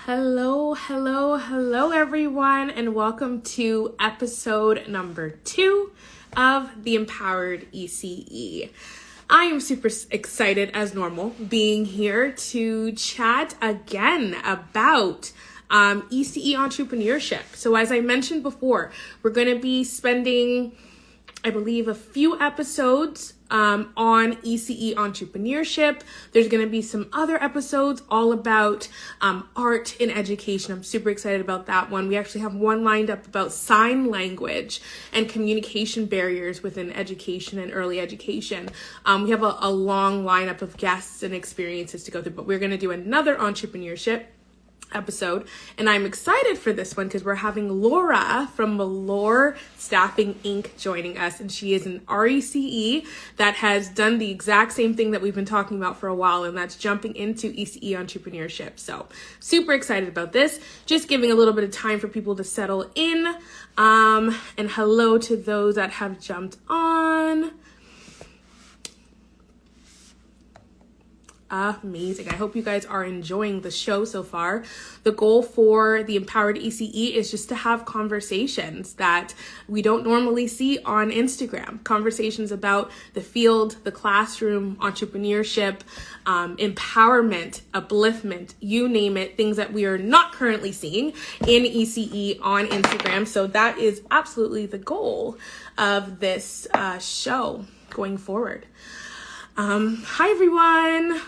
Hello, everyone, and welcome to episode number 2 of the Empowered ECE. I am super excited, as normal, being here to chat again about ECE entrepreneurship. So as I mentioned before, we're going to be spending, I believe, a few episodes on ECE entrepreneurship. There's going to be some other episodes all about art in education. I'm super excited about that one. We actually have one lined up about sign language and communication barriers within education and early education. We have a long lineup of guests and experiences to go through, but we're going to do another entrepreneurship episode, and I'm excited for this one because we're having Laura from MeLor Staffing Inc. joining us, and she is an RECE that has done the exact same thing that we've been talking about for a while, and that's jumping into ECE entrepreneurship. So super excited about this. Just giving a little bit of time for people to settle in, and hello to those that have jumped on. Amazing. I hope you guys are enjoying the show so far. The goal for the Empowered ECE is just to have conversations that we don't normally see on Instagram. Conversations about the field, the classroom, entrepreneurship, empowerment, upliftment, you name it, things that we are not currently seeing in ECE on Instagram. So that is absolutely the goal of this show going forward. Hi, everyone.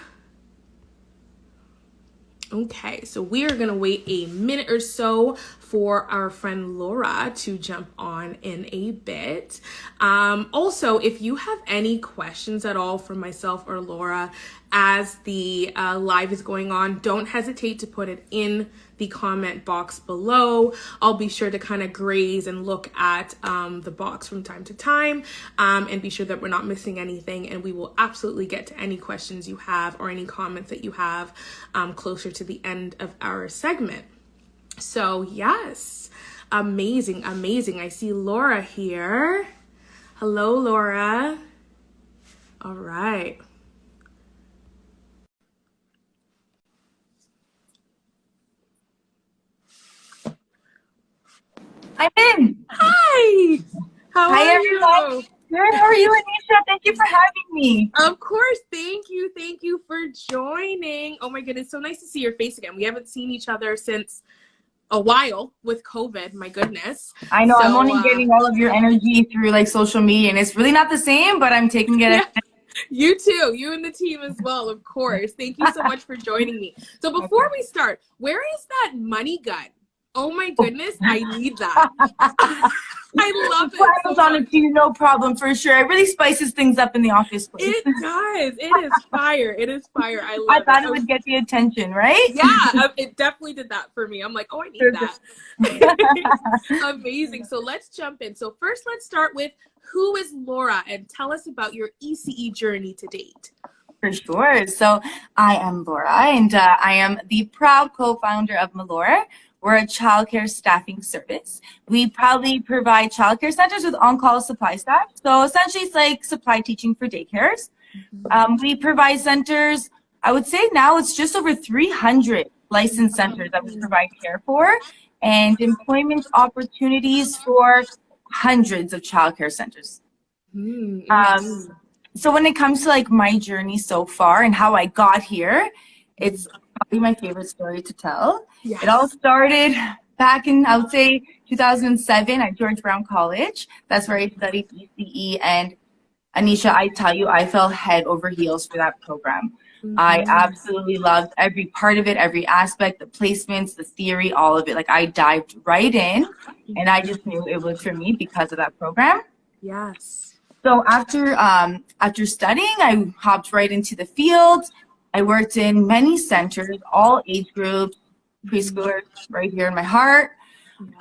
Okay, so we are going to wait a minute or so for our friend Laura to jump on in a bit. Also, if you have any questions at all for myself or Laura as the live is going on, don't hesitate to put it in the comment box below. I'll be sure to kind of graze and look at the box from time to time and be sure that we're not missing anything, and we will absolutely get to any questions you have or any comments that you have closer to the end of our segment. So yes, amazing. I see Laura here. Hello, Laura. All right. I'm in. Hi. How are everyone. you? Good. How are you, Anisha? Thank you for having me. Of course. Thank you for joining. Oh my goodness, so nice to see your face again. We haven't seen each other since a while with COVID. My goodness. I know. So, I'm only getting all of your energy through like social media, and it's really not the same, but I'm taking it. Yeah. You too. You and the team as well, of course. Thank you so much for joining me. So before we start, where is that money gun? Oh my goodness, I need that. I love it. So on it too, no problem for sure. It really spices things up in the office place. It does. It is fire. I love it. I thought it would get the attention, right? Yeah, it definitely did that for me. I'm like, oh, I need that. Amazing. So let's jump in. So first, let's start with who is Laura, and tell us about your ECE journey to date. For sure. So I am Laura, and I am the proud co-founder of MeLor. We're a childcare staffing service. We proudly provide childcare centers with on-call supply staff. So essentially, it's like supply teaching for daycares. We provide centers, I would say now it's just over 300 licensed centers that we provide care for, and employment opportunities for hundreds of childcare centers. So when it comes to like my journey so far and how I got here, it's probably my favorite story to tell. Yes. It all started back in, I would say, 2007 at George Brown College. That's where I studied ECE. And Anisha, I tell you, I fell head over heels for that program. I absolutely loved every part of it, every aspect, the placements, the theory, all of it. Like I dived right in, and I just knew it was for me because of that program. Yes. So after studying, I hopped right into the field. I worked in many centers, all age groups, preschoolers, right here in my heart.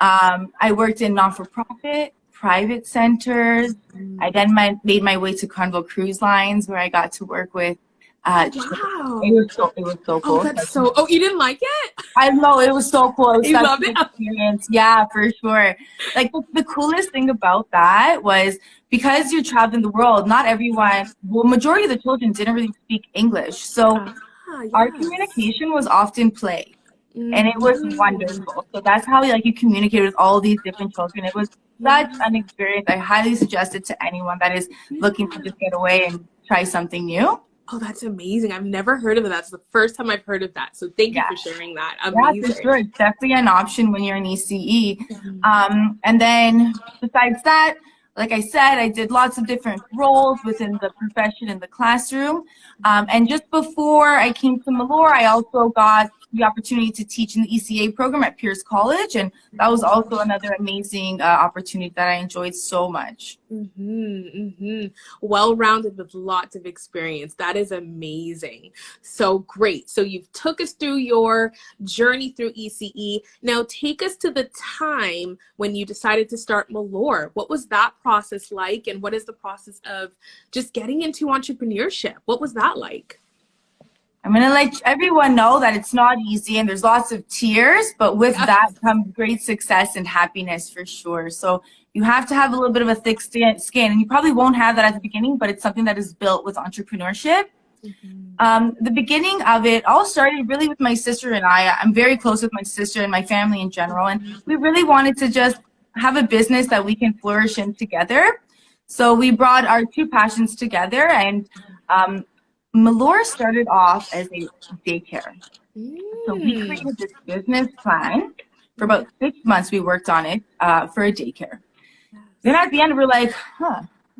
I worked in non-for-profit, private centers. I then made my way to Carnival Cruise Lines, where I got to work with. Wow. It was so cool. Oh, that's so. Oh, you didn't like it? I know, it was so cool. It was You such loved an it? experience. Yeah, for sure. Like the coolest thing about that was because you're traveling the world, not everyone, well, majority of the children didn't really speak English. So our communication was often play. and it was wonderful. So that's how like you communicate with all these different children. It was such an experience. I highly suggest it to anyone that is looking to just get away and try something new. Oh, that's amazing. I've never heard of it. That's the first time I've heard of that. So thank you for sharing that. Amazing. Yeah, for sure. It's definitely an option when you're in ECE. And then besides that, like I said, I did lots of different roles within the profession in the classroom. And just before I came to MeLor, I also got the opportunity to teach in the ECA program at Pierce College. And that was also another amazing opportunity that I enjoyed so much. Well-rounded with lots of experience. That is amazing. So great. So you've took us through your journey through ECE. Now take us to the time when you decided to start MeLor. What was that process like? And what is the process of just getting into entrepreneurship? What was that like? I'm going to let everyone know that it's not easy and there's lots of tears, but with that comes great success and happiness for sure. So you have to have a little bit of a thick skin, and you probably won't have that at the beginning, but it's something that is built with entrepreneurship. The beginning of it all started really with my sister and I. I'm very close with my sister and my family in general, and we really wanted to just have a business that we can flourish in together. So we brought our two passions together, and MeLor started off as a daycare. So we created this business plan. For about 6 months, we worked on it for a daycare. Then at the end, we're like,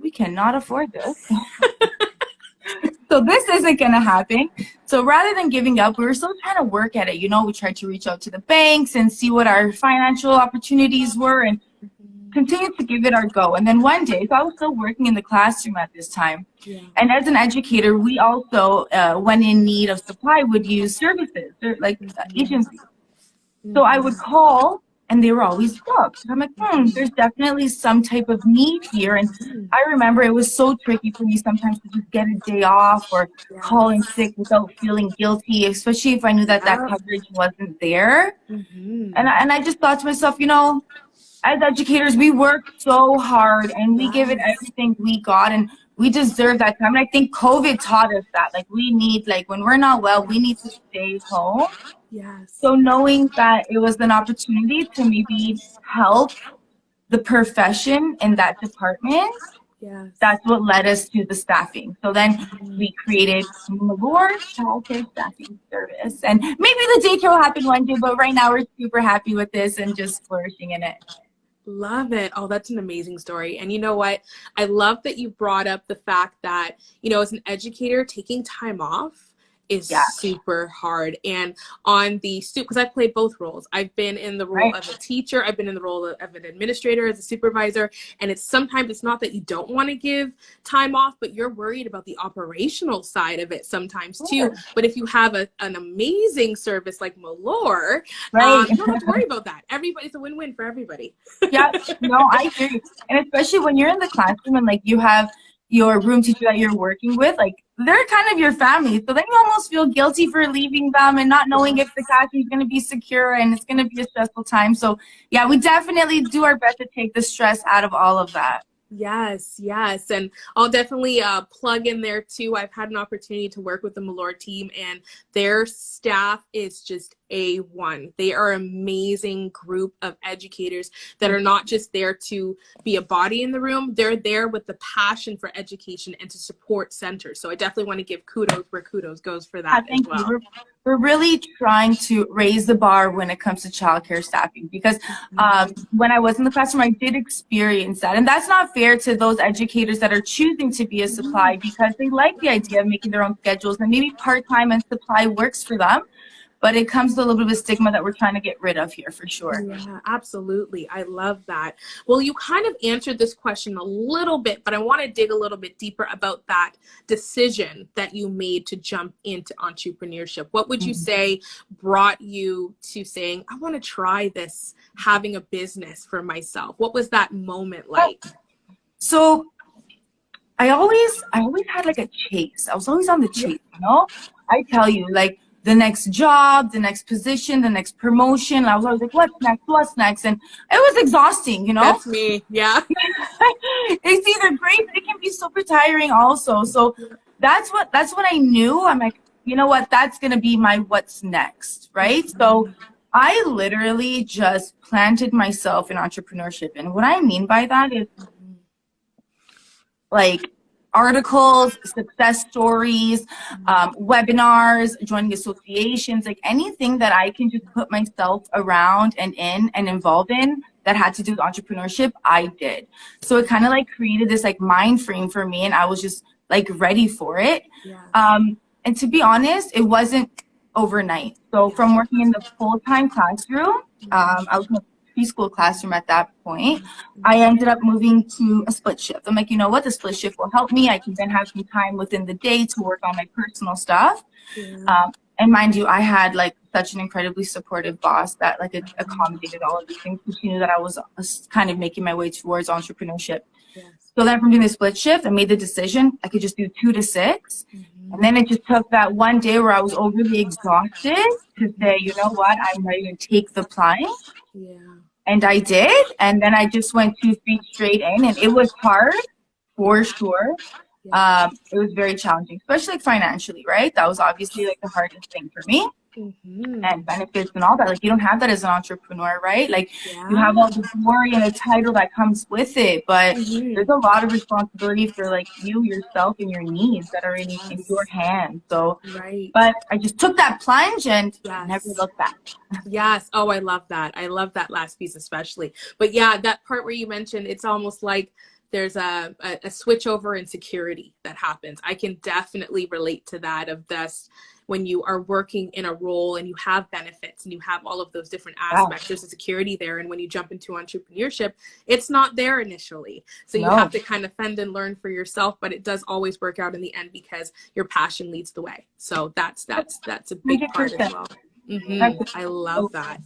we cannot afford this. So this isn't going to happen. So rather than giving up, we were still trying to work at it. You know, we tried to reach out to the banks and see what our financial opportunities were and continued to give it our go. And then one day, so I was still working in the classroom at this time. And as an educator, we also, when in need of supply, would use services, like agencies. So I would call, and they were always booked. I'm like, there's definitely some type of need here. And I remember it was so tricky for me sometimes to just get a day off or call in sick without feeling guilty, especially if I knew that that coverage wasn't there. And I just thought to myself, you know, as educators, we work so hard and we give it everything we got, and we deserve that time. And I think COVID taught us that, like, we need, like, when we're not well, we need to stay home. So knowing that it was an opportunity to maybe help the profession in that department, that's what led us to the staffing. So then we created MeLor Childcare Staffing Service. And maybe the daycare will happen one day, but right now we're super happy with this and just flourishing in it. Love it. Oh, that's an amazing story. And you know what? I love that you brought up the fact that, you know, as an educator, taking time off is super hard. And on the because I've played both roles. I've been in the role of a teacher. I've been in the role of an administrator, as a supervisor. And it's sometimes it's not that you don't want to give time off, but you're worried about the operational side of it sometimes too. But if you have an amazing service like MeLor, you don't have to worry about that. Everybody, it's a win-win for everybody. No, I hear you. And especially when you're in the classroom and like you have your room teacher that you're working with, like they're kind of your family. So then you almost feel guilty for leaving them and not knowing if the classroom is going to be secure, and it's going to be a stressful time. So yeah, we definitely do our best to take the stress out of all of that. Yes. And I'll definitely plug in there too. I've had an opportunity to work with the MeLor team, and their staff is just A1. They are an amazing group of educators that are not just there to be a body in the room. They're there with the passion for education and to support centers. So I definitely want to give kudos where kudos goes for that as well. We're really trying to raise the bar when it comes to childcare staffing, because when I was in the classroom, I did experience that. And that's not fair to those educators that are choosing to be a supply because they like the idea of making their own schedules, and maybe part-time and supply works for them. But it comes to a little bit of a stigma that we're trying to get rid of here for sure. Yeah, absolutely. I love that. Well, you kind of answered this question a little bit, but I want to dig a little bit deeper about that decision that you made to jump into entrepreneurship. What would you say brought you to saying, I want to try this, having a business for myself? What was that moment like? So I always had like a chase. I was always on the chase, you know? I tell you, like, the next job, the next position, the next promotion. I was always like, what's next? And it was exhausting, you know? That's me, yeah. It's either great, but it can be super tiring also. So that's what I knew. I'm like, you know what, that's going to be my what's next, right? So I literally just planted myself in entrepreneurship. And what I mean by that is like articles, success stories, webinars, joining associations, like anything that I can just put myself around and in and involved in that had to do with entrepreneurship, I did. So it kind of like created this like mind frame for me, and I was just like ready for it. And to be honest, it wasn't overnight. So from working in the full-time classroom, I was in a preschool classroom at that point, I ended up moving to a split shift. I'm like, you know what, the split shift will help me. I can then have some time within the day to work on my personal stuff. And mind you, I had like such an incredibly supportive boss that like accommodated all of these things, because she knew that I was kind of making my way towards entrepreneurship. So then from doing the split shift, I made the decision I could just do 2 to 6. And then it just took that one day where I was overly exhausted to say, you know what, I'm ready to take the plunge. And I did. And then I just went 2 feet straight in, and it was hard for sure. It was very challenging, especially like financially, right? That was obviously like the hardest thing for me. And benefits and all that. Like you don't have that as an entrepreneur, right? Like you have all the glory and the title that comes with it, but there's a lot of responsibility for like you, yourself, and your needs that are in your hands. So, but I just took that plunge and never looked back. Oh, I love that. I love that last piece especially. But yeah, that part where you mentioned, it's almost like there's a switch over in security that happens. I can definitely relate to that, of this when you are working in a role and you have benefits and you have all of those different aspects, there's a security there. And when you jump into entrepreneurship, it's not there initially. So you have to kind of fend and learn for yourself, but it does always work out in the end because your passion leads the way. So that's a big 100%. Part as well. I love that.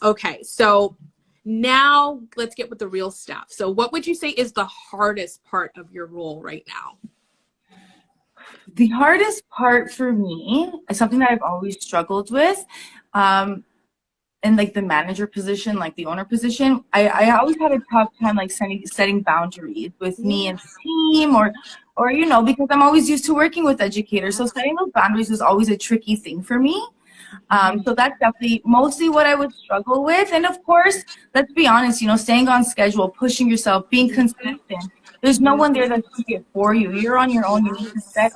Okay. So now let's get with the real stuff. So what would you say is the hardest part of your role right now? The hardest part for me is something that I've always struggled with. In like the manager position, like the owner position, I always had a tough time like setting boundaries with me and the team, or you know, because I'm always used to working with educators. So setting those boundaries was always a tricky thing for me. So that's definitely mostly what I would struggle with. And of course, let's be honest, you know, staying on schedule, pushing yourself, being consistent. There's no one there that's doing it for you. You're on your own. You need to set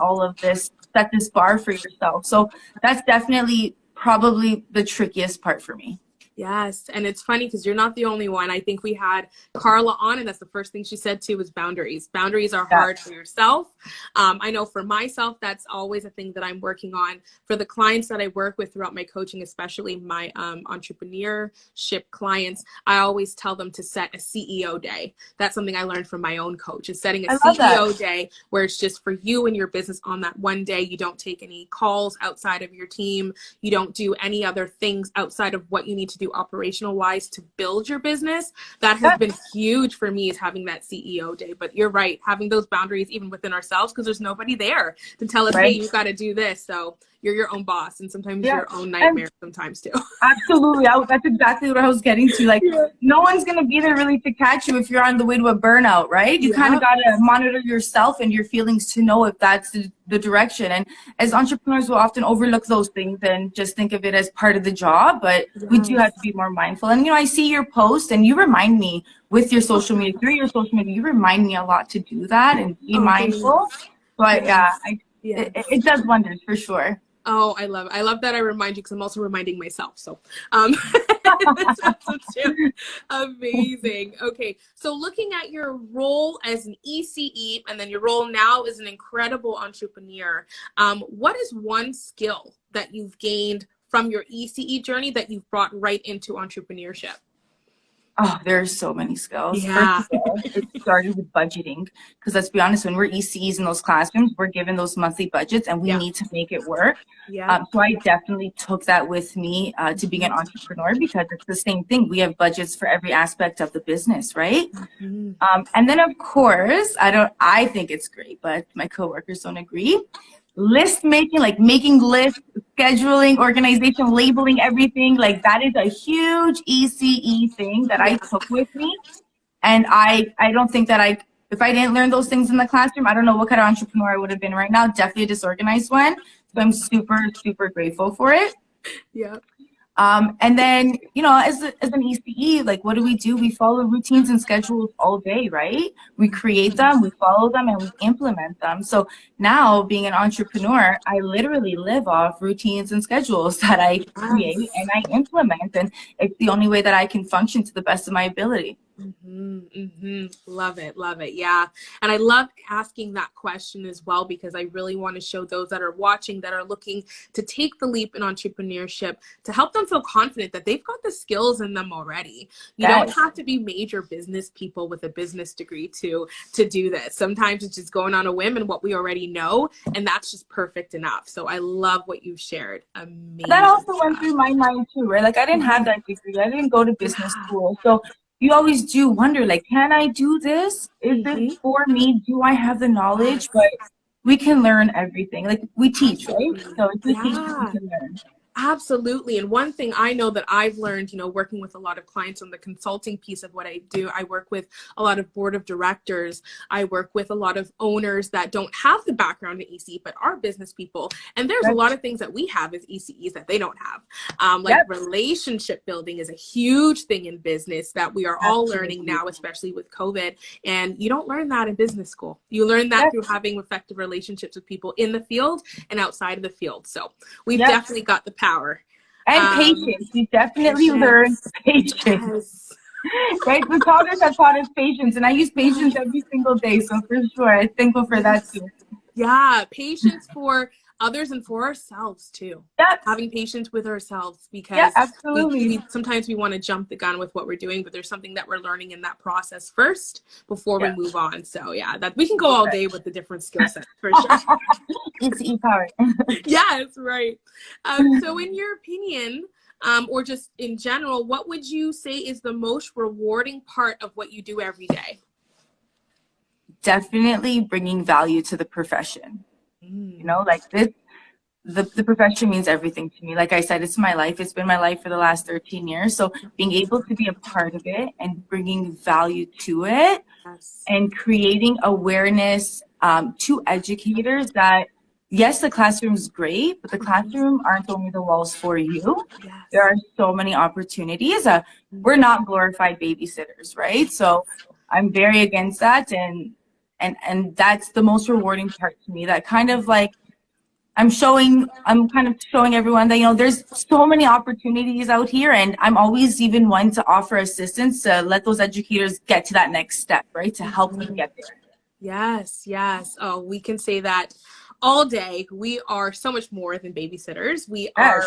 this bar for yourself. So that's definitely probably the trickiest part for me. Yes. And it's funny because you're not the only one. I think we had Carla on, and that's the first thing she said too, was boundaries. Boundaries are hard for yourself. I know for myself, that's always a thing that I'm working on. For the clients that I work with throughout my coaching, especially my entrepreneurship clients, I always tell them to set a CEO day. That's something I learned from my own coach, is setting a CEO day where it's just for you and your business on that one day. You don't take any calls outside of your team. You don't do any other things outside of what you need to do operational wise to build your business. That has been huge for me, is having that CEO day. But you're right, having those boundaries even within ourselves, because there's nobody there to tell us, hey, you got to do this. So you're your own boss, and sometimes your own nightmare sometimes too. Absolutely. That's exactly what I was getting to. Like, no one's going to be there really to catch you if you're on the way to a burnout, right? You kind of got to monitor yourself and your feelings to know if that's the direction. And as entrepreneurs, we'll often overlook those things and just think of it as part of the job, but we do have to be more mindful. And, you know, I see your post and you remind me with your social media, through your social media, you remind me a lot to do that and be mindful. But it does wonders for sure. Oh, I love that I remind you, because I'm also reminding myself. So that's awesome too. Amazing. Okay. So looking at your role as an ECE and then your role now as an incredible entrepreneur, what is one skill that you've gained from your ECE journey that you've brought right into entrepreneurship? Oh, there's so many skills. First of all, it started with budgeting, because let's be honest, when we're ECEs in those classrooms, we're given those monthly budgets and we need to make it work. So I definitely took that with me to being an entrepreneur, because it's the same thing. We have budgets for every aspect of the business, right? And then of course, I think it's great, but my coworkers don't agree. List making, like making lists, scheduling, organization, labeling everything, like that is a huge ECE thing that I took with me. And I don't think that if I didn't learn those things in the classroom, I don't know what kind of entrepreneur I would have been right now. Definitely a disorganized one. So I'm super, super grateful for it. Yeah. And then, as an ECE, like, what do? We follow routines and schedules all day, right? We create them, we follow them, and we implement them. So now, being an entrepreneur, I literally live off routines and schedules that I create and I implement, and it's the only way that I can function to the best of my ability. Love it. Love it. Yeah. And I love asking that question as well, because I really want to show those that are watching, that are looking to take the leap in entrepreneurship, to help them feel confident that they've got the skills in them already. You don't have to be major business people with a business degree to do this. Sometimes it's just going on a whim and what we already know, and that's just perfect enough. So I love what you've shared. Amazing. That also went through my mind too, right? Like, I didn't have that degree. I didn't go to business school. So you always do wonder, like, can I do this? Is this for me? Do I have the knowledge? But we can learn everything. Like, we teach, right? So if we teach, we can learn. Absolutely. And one thing I know that I've learned, working with a lot of clients on the consulting piece of what I do, I work with a lot of board of directors. I work with a lot of owners that don't have the background in ECE, but are business people. And there's a lot of things that we have as ECEs that they don't have. Relationship building is a huge thing in business that we are all learning now, especially with COVID. And you don't learn that in business school. You learn that through having effective relationships with people in the field and outside of the field. So we've definitely got the power. And patience. You definitely learn patience. Right? The founders have taught us patience, and I use patience every single day. So for sure, I'm thankful for that too. Yeah, patience for others and for ourselves too. Having patience with ourselves, because absolutely. Sometimes we want to jump the gun with what we're doing, but there's something that we're learning in that process first before we move on. So that we can go all day with the different skill sets for sure. It's e-power. Yes, right. So in your opinion, or just in general, what would you say is the most rewarding part of what you do every day? Definitely bringing value to the profession. Like this, the profession means everything to me. Like I said, it's my life. It's been my life for the last 13 years. So being able to be a part of it and bringing value to it and creating awareness to educators that, yes, the classroom is great, but the classroom aren't only the walls for you. There are so many opportunities. We're not glorified babysitters, right? So I'm very against that. And that's the most rewarding part to me, that kind of like I'm kind of showing everyone that, there's so many opportunities out here, and I'm always even one to offer assistance to let those educators get to that next step, right? To help them get there. Yes. Oh, we can say that all day. We are so much more than babysitters. We are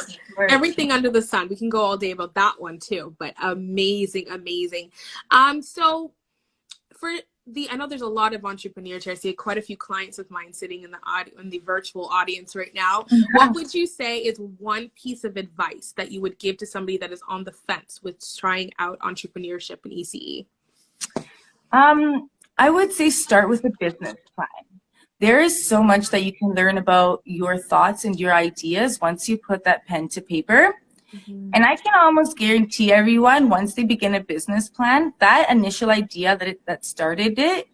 everything under the sun. We can go all day about that one too, but amazing. So I know there's a lot of entrepreneurs here. I see quite a few clients of mine sitting in the virtual audience right now. What would you say is one piece of advice that you would give to somebody that is on the fence with trying out entrepreneurship in ECE? I would say start with a business plan. There is so much that you can learn about your thoughts and your ideas once you put that pen to paper. And I can almost guarantee everyone, once they begin a business plan, that initial idea that started it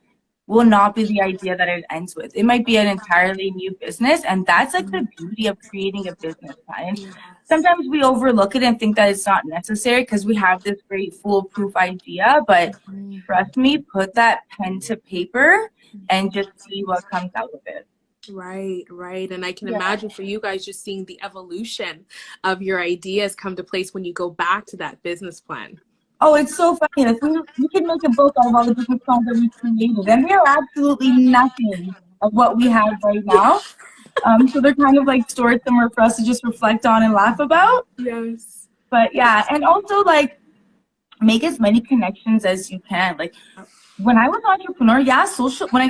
will not be the idea that it ends with. It might be an entirely new business, and that's like the beauty of creating a business plan. And sometimes we overlook it and think that it's not necessary because we have this great foolproof idea, but trust me, put that pen to paper and just see what comes out of it. Right. And I can imagine for you guys just seeing the evolution of your ideas come to place when you go back to that business plan. Oh, it's so funny. Like, we can make a book out of all the business plans that we created, and we are absolutely nothing of what we have right now. So they're kind of like stored somewhere for us to just reflect on and laugh about. Yes. But and also like make as many connections as you can. Like when I was an entrepreneur, when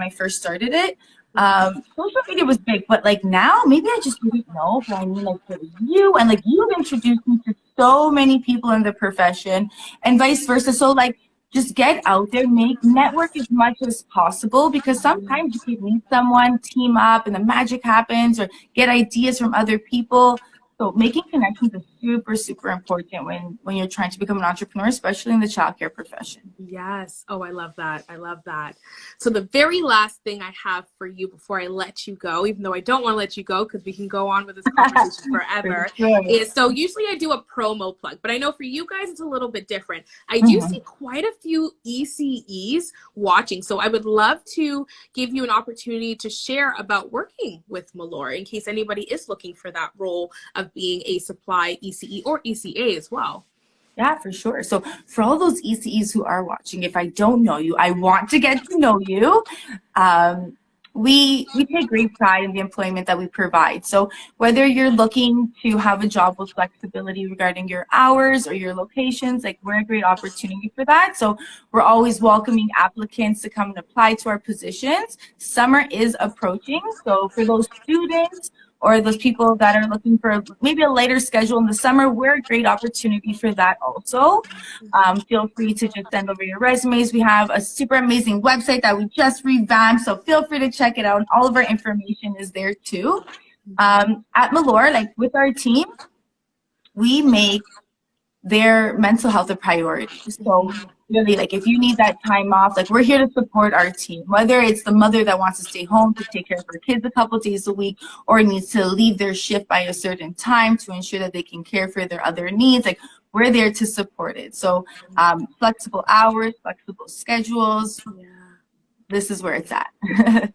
I first started it, social media was big, but like now maybe I just didn't know. But I mean, like for you, and like you've introduced me to so many people in the profession, and vice versa. So like just get out there, network as much as possible, because sometimes you can meet someone, team up, and the magic happens, or get ideas from other people. So making connections is super, super important when you're trying to become an entrepreneur, especially in the childcare profession. Yes. Oh, I love that. I love that. So the very last thing I have for you before I let you go, even though I don't want to let you go because we can go on with this conversation forever, is so usually I do a promo plug, but I know for you guys it's a little bit different. I do see quite a few ECEs watching, so I would love to give you an opportunity to share about working with MeLor in case anybody is looking for that role of being a supply ECE or ECA as well. Yeah, for sure. So for all those ECEs who are watching, if I don't know you, I want to get to know you. We take great pride in the employment that we provide. So whether you're looking to have a job with flexibility regarding your hours or your locations, like we're a great opportunity for that. So we're always welcoming applicants to come and apply to our positions. Summer is approaching. So for those students or those people that are looking for maybe a lighter schedule in the summer, we're a great opportunity for that also. Feel free to just send over your resumes. We have a super amazing website that we just revamped, so feel free to check it out. And all of our information is there too. At MeLor, like with our team, we make their mental health a priority. So really, like if you need that time off, like we're here to support our team, whether it's the mother that wants to stay home to take care of her kids a couple days a week or needs to leave their shift by a certain time to ensure that they can care for their other needs, like we're there to support it. So flexible hours, flexible schedules. Yeah. This is where it's at.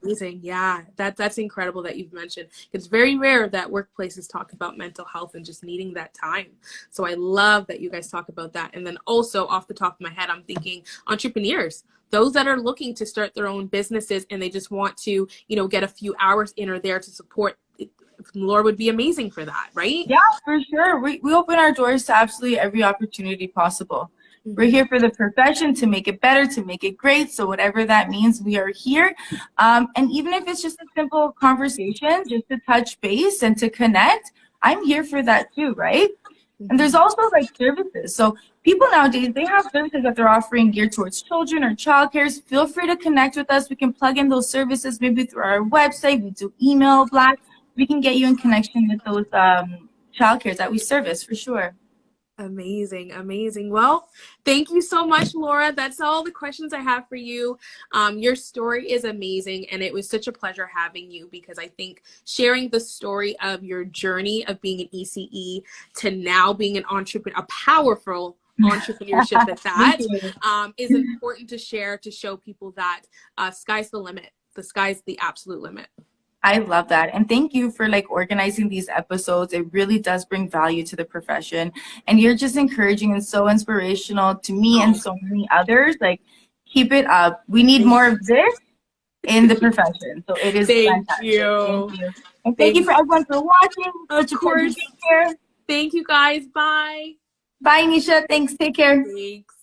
Amazing. Yeah, that's incredible that you've mentioned. It's very rare that workplaces talk about mental health and just needing that time. So I love that you guys talk about that. And then also off the top of my head, I'm thinking entrepreneurs, those that are looking to start their own businesses and they just want to, get a few hours in or there to support. MeLor would be amazing for that, right? Yeah, for sure. We open our doors to absolutely every opportunity possible. We're here for the profession, to make it better, to make it great. So whatever that means, we are here. And even if it's just a simple conversation, just to touch base and to connect, I'm here for that too, right? And there's also like services. So people nowadays, they have services that they're offering geared towards children or childcare. Feel free to connect with us. We can plug in those services maybe through our website. We do email blasts. We can get you in connection with those childcares that we service for sure. Amazing. Amazing. Well, thank you so much, Laura. That's all the questions I have for you. Your story is amazing. And it was such a pleasure having you because I think sharing the story of your journey of being an ECE to now being an entrepreneur, a powerful entrepreneurship at that, is important to share to show people that sky's the limit. The sky's the absolute limit. I love that. And thank you for like organizing these episodes. It really does bring value to the profession. And you're just encouraging and so inspirational to me and so many others. Like, keep it up. We need more of this in the profession. So it is fantastic. Thank you. And thank you for everyone for watching. Of course. Take care. Thank you guys. Bye. Bye, Nisha. Thanks. Take care. Thanks.